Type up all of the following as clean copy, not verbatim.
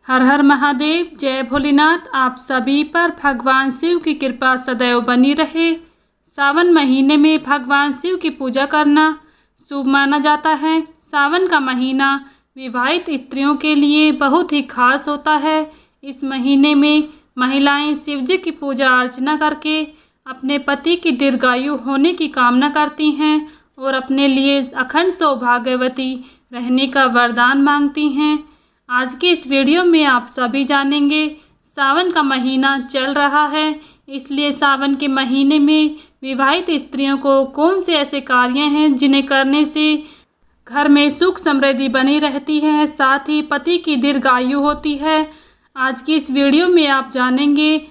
हर हर महादेव, जय भोलेनाथ। आप सभी पर भगवान शिव की कृपा सदैव बनी रहे। सावन महीने में भगवान शिव की पूजा करना शुभ माना जाता है। सावन का महीना विवाहित स्त्रियों के लिए बहुत ही खास होता है। इस महीने में महिलाएं शिव जी की पूजा अर्चना करके अपने पति की दीर्घायु होने की कामना करती हैं और अपने लिए अखंड सौभाग्यवती रहने का वरदान मांगती हैं। आज के इस वीडियो में आप सभी जानेंगे, सावन का महीना चल रहा है, इसलिए सावन के महीने में विवाहित स्त्रियों को कौन से ऐसे कार्य हैं जिन्हें करने से घर में सुख समृद्धि बनी रहती है, साथ ही पति की दीर्घायु होती है। आज की इस वीडियो में आप जानेंगे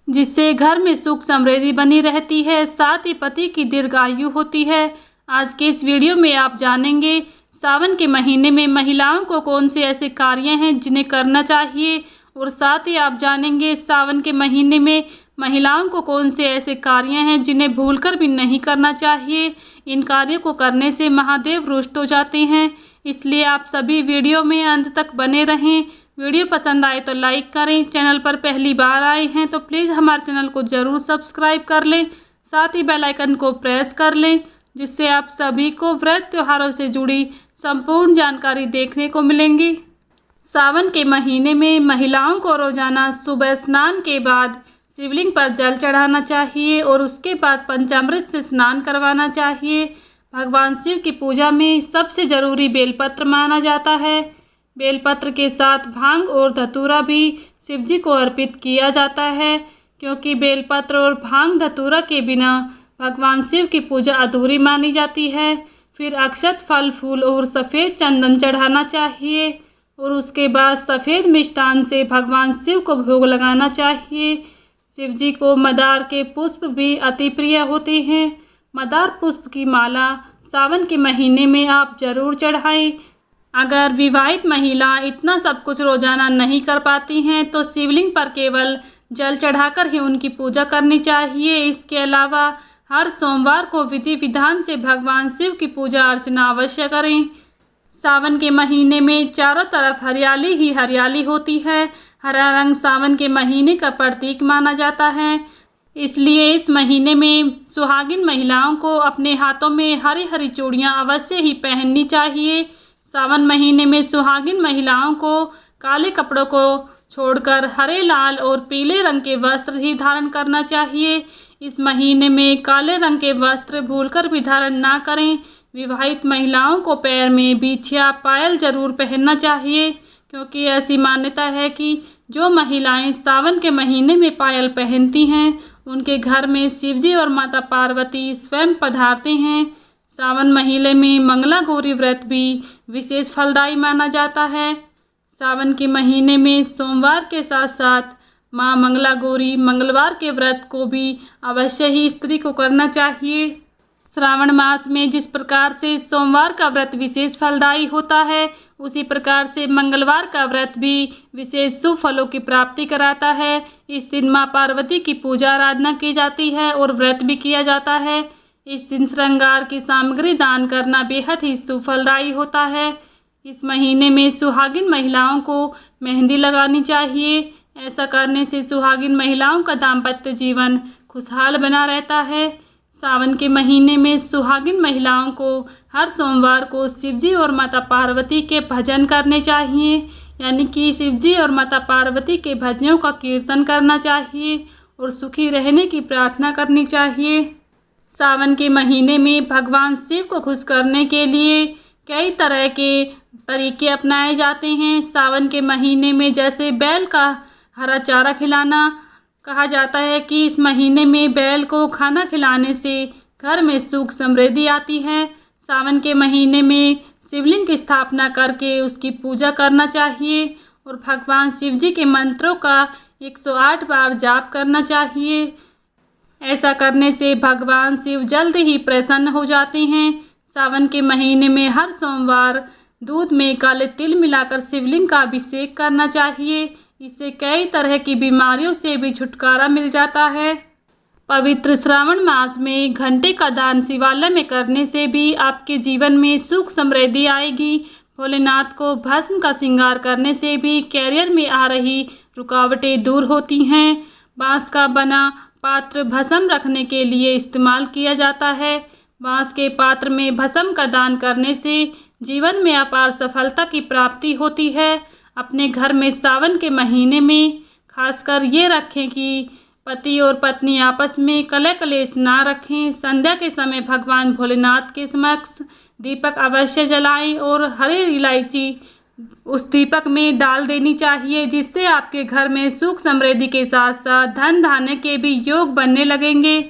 जिससे घर में सुख समृद्धि बनी रहती है, साथ ही पति की दीर्घायु होती है। आज के इस वीडियो में आप जानेंगे सावन के महीने में महिलाओं को कौन से ऐसे कार्य हैं जिन्हें करना चाहिए, और साथ ही आप जानेंगे सावन के महीने में महिलाओं को कौन से ऐसे कार्य हैं जिन्हें भूलकर भी नहीं करना चाहिए। इन कार्यों को करने से महादेव रुष्ट हो जाते हैं, इसलिए आप सभी वीडियो में अंत तक बने रहें। वीडियो पसंद आए तो लाइक करें। चैनल पर पहली बार आए हैं तो प्लीज़ हमारे चैनल को ज़रूर सब्सक्राइब कर लें, साथ ही बेल आइकन को प्रेस कर लें, जिससे आप सभी को व्रत त्योहारों से जुड़ी संपूर्ण जानकारी देखने को मिलेंगी। सावन के महीने में महिलाओं को रोजाना सुबह स्नान के बाद शिवलिंग पर जल चढ़ाना चाहिए और उसके बाद पंचामृत से स्नान करवाना चाहिए। भगवान शिव की पूजा में सबसे ज़रूरी बेलपत्र माना जाता है। बेलपत्र के साथ भांग और धतूरा भी शिव जी को अर्पित किया जाता है, क्योंकि बेलपत्र और भांग धतूरा के बिना भगवान शिव की पूजा अधूरी मानी जाती है। फिर अक्षत, फल फूल और सफ़ेद चंदन चढ़ाना चाहिए और उसके बाद सफ़ेद मिष्टान से भगवान शिव को भोग लगाना चाहिए। शिव जी को मदार के पुष्प भी अति प्रिय होते हैं। मदार पुष्प की माला सावन के महीने में आप ज़रूर चढ़ाएं। अगर विवाहित महिला इतना सब कुछ रोजाना नहीं कर पाती हैं तो शिवलिंग पर केवल जल चढ़ाकर ही उनकी पूजा करनी चाहिए। इसके अलावा हर सोमवार को विधि विधान से भगवान शिव की पूजा अर्चना अवश्य करें। सावन के महीने में चारों तरफ हरियाली ही हरियाली होती है। हरा रंग सावन के महीने का प्रतीक माना जाता है, इसलिए इस महीने में सुहागिन महिलाओं को अपने हाथों में हरी हरी चूड़ियाँ अवश्य ही पहननी चाहिए। सावन महीने में सुहागिन महिलाओं को काले कपड़ों को छोड़कर हरे, लाल और पीले रंग के वस्त्र ही धारण करना चाहिए। इस महीने में काले रंग के वस्त्र भूलकर भी धारण ना करें। विवाहित महिलाओं को पैर में बिछिया, पायल जरूर पहनना चाहिए, क्योंकि ऐसी मान्यता है कि जो महिलाएं सावन के महीने में पायल पहनती हैं उनके घर में शिवजी और माता पार्वती स्वयं पधारते हैं। सावन महीने में मंगला गौरी व्रत भी विशेष फलदायी माना जाता है। सावन के महीने में सोमवार के साथ साथ माँ मंगला गौरी मंगलवार के व्रत को भी अवश्य ही स्त्री को करना चाहिए। श्रावण मास में जिस प्रकार से सोमवार का व्रत विशेष फलदायी होता है, उसी प्रकार से मंगलवार का व्रत भी विशेष शुभ फलों की प्राप्ति कराता है। इस दिन माँ पार्वती की पूजा आराधना की जाती है और व्रत भी किया जाता है। इस दिन श्रृंगार की सामग्री दान करना बेहद ही शुभ फलदायी होता है। इस महीने में सुहागिन महिलाओं को मेहंदी लगानी चाहिए। ऐसा करने से सुहागिन महिलाओं का दाम्पत्य जीवन खुशहाल बना रहता है। सावन के महीने में सुहागिन महिलाओं को हर सोमवार को शिवजी और माता पार्वती के भजन करने चाहिए, यानी कि शिवजी और माता पार्वती के भजनों का कीर्तन करना चाहिए और सुखी रहने की प्रार्थना करनी चाहिए। सावन के महीने में भगवान शिव को खुश करने के लिए कई तरह के तरीके अपनाए जाते हैं। सावन के महीने में जैसे बैल का हरा चारा खिलाना, कहा जाता है कि इस महीने में बैल को खाना खिलाने से घर में सुख समृद्धि आती है। सावन के महीने में शिवलिंग की स्थापना करके उसकी पूजा करना चाहिए और भगवान शिव जी के मंत्रों का 108 बार जाप करना चाहिए। ऐसा करने से भगवान शिव जल्द ही प्रसन्न हो जाते हैं। सावन के महीने में हर सोमवार दूध में काले तिल मिलाकर शिवलिंग का अभिषेक करना चाहिए। इससे कई तरह की बीमारियों से भी छुटकारा मिल जाता है। पवित्र श्रावण मास में घंटे का दान शिवालय में करने से भी आपके जीवन में सुख समृद्धि आएगी। भोलेनाथ को भस्म का श्रृंगार करने से भी करियर में आ रही रुकावटें दूर होती हैं। बांस का बना पात्र भस्म रखने के लिए इस्तेमाल किया जाता है। बांस के पात्र में भस्म का दान करने से जीवन में अपार सफलता की प्राप्ति होती है। अपने घर में सावन के महीने में खासकर ये रखें कि पति और पत्नी आपस में कलह कलेश ना रखें। संध्या के समय भगवान भोलेनाथ के समक्ष दीपक अवश्य जलाएं और हरी इलायची उस दीपक में डाल देनी चाहिए, जिससे आपके घर में सुख समृद्धि के साथ साथ धन धान्य के भी योग बनने लगेंगे।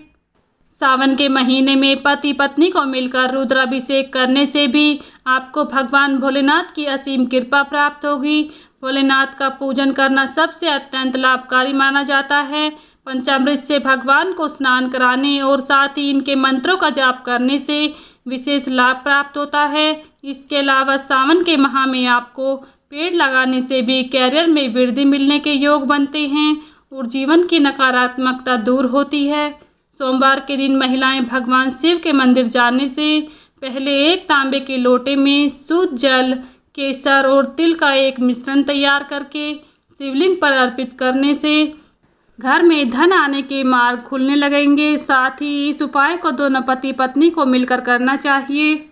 सावन के महीने में पति पत्नी को मिलकर रुद्राभिषेक करने से भी आपको भगवान भोलेनाथ की असीम कृपा प्राप्त होगी। भोलेनाथ का पूजन करना सबसे अत्यंत लाभकारी माना जाता है। पंचामृत से भगवान को स्नान कराने और साथ ही इनके मंत्रों का जाप करने से विशेष लाभ प्राप्त होता है। इसके अलावा सावन के माह में आपको पेड़ लगाने से भी कैरियर में वृद्धि मिलने के योग बनते हैं और जीवन की नकारात्मकता दूर होती है। सोमवार के दिन महिलाएं भगवान शिव के मंदिर जाने से पहले एक तांबे के लोटे में शुद्ध जल, केसर और तिल का एक मिश्रण तैयार करके शिवलिंग पर अर्पित करने से घर में धन आने के मार्ग खुलने लगेंगे। साथ ही इस उपाय को दोनों पति पत्नी को मिलकर करना चाहिए।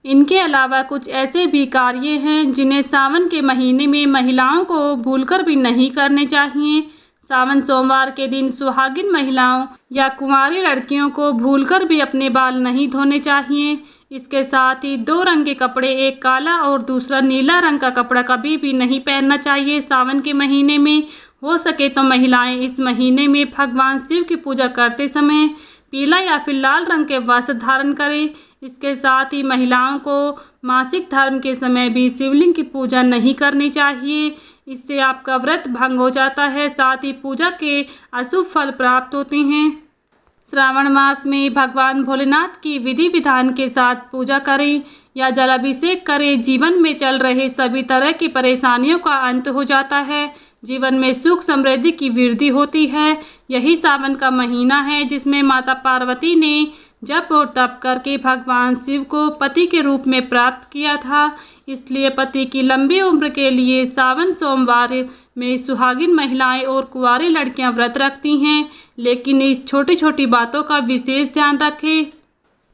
इनके अलावा कुछ ऐसे भी कार्य हैं जिन्हें सावन के महीने में महिलाओं को भूलकर भी नहीं करने चाहिए। सावन सोमवार के दिन सुहागिन महिलाओं या कुंवारी लड़कियों को भूलकर भी अपने बाल नहीं धोने चाहिए। इसके साथ ही 2 रंग के कपड़े, एक काला और दूसरा नीला रंग का कपड़ा कभी भी नहीं पहनना चाहिए। सावन के महीने में हो सके तो महिलाएं इस महीने में भगवान शिव की पूजा करते समय पीला या फिर लाल रंग के वस्त्र धारण करें। इसके साथ ही महिलाओं को मासिक धर्म के समय भी शिवलिंग की पूजा नहीं करनी चाहिए। इससे आपका व्रत भंग हो जाता है, साथ ही पूजा के अशुभ फल प्राप्त होते हैं। श्रावण मास में भगवान भोलेनाथ की विधि विधान के साथ पूजा करें या जलाभिषेक करें। जीवन में चल रहे सभी तरह की परेशानियों का अंत हो जाता है। जीवन में सुख समृद्धि की वृद्धि होती है। यही सावन का महीना है जिसमें माता पार्वती ने जप और तप करके भगवान शिव को पति के रूप में प्राप्त किया था। इसलिए पति की लंबी उम्र के लिए सावन सोमवार में सुहागिन महिलाएं और कुंवारी लड़कियां व्रत रखती हैं, लेकिन इस छोटी छोटी बातों का विशेष ध्यान रखें।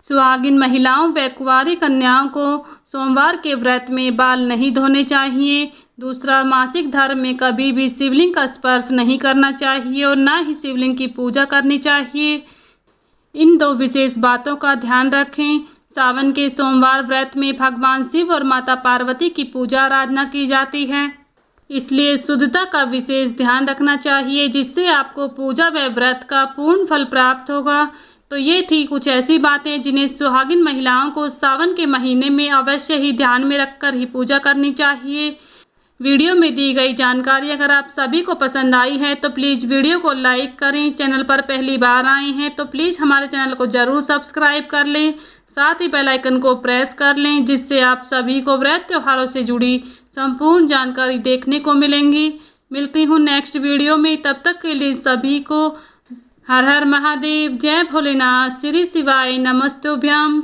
सुहागिन महिलाओं व कुंवारी कन्याओं को सोमवार के व्रत में बाल नहीं धोने चाहिए। दूसरा, मासिक धर्म में कभी भी शिवलिंग का स्पर्श नहीं करना चाहिए और न ही शिवलिंग की पूजा करनी चाहिए। इन 2 विशेष बातों का ध्यान रखें। सावन के सोमवार व्रत में भगवान शिव और माता पार्वती की पूजा आराधना की जाती है, इसलिए शुद्धता का विशेष ध्यान रखना चाहिए, जिससे आपको पूजा व व्रत का पूर्ण फल प्राप्त होगा। तो ये थी कुछ ऐसी बातें जिन्हें सुहागिन महिलाओं को सावन के महीने में अवश्य ही ध्यान में रखकर ही पूजा करनी चाहिए। वीडियो में दी गई जानकारी अगर आप सभी को पसंद आई है तो प्लीज़ वीडियो को लाइक करें। चैनल पर पहली बार आए हैं तो प्लीज़ हमारे चैनल को ज़रूर सब्सक्राइब कर लें, साथ ही बेल आइकन को प्रेस कर लें, जिससे आप सभी को व्रत त्योहारों से जुड़ी संपूर्ण जानकारी देखने को मिलेंगी। मिलती हूँ नेक्स्ट वीडियो में, तब तक के लिए सभी को हर हर महादेव, जय भोलेनाथ, श्री शिवाय नमस्तुभ्यम।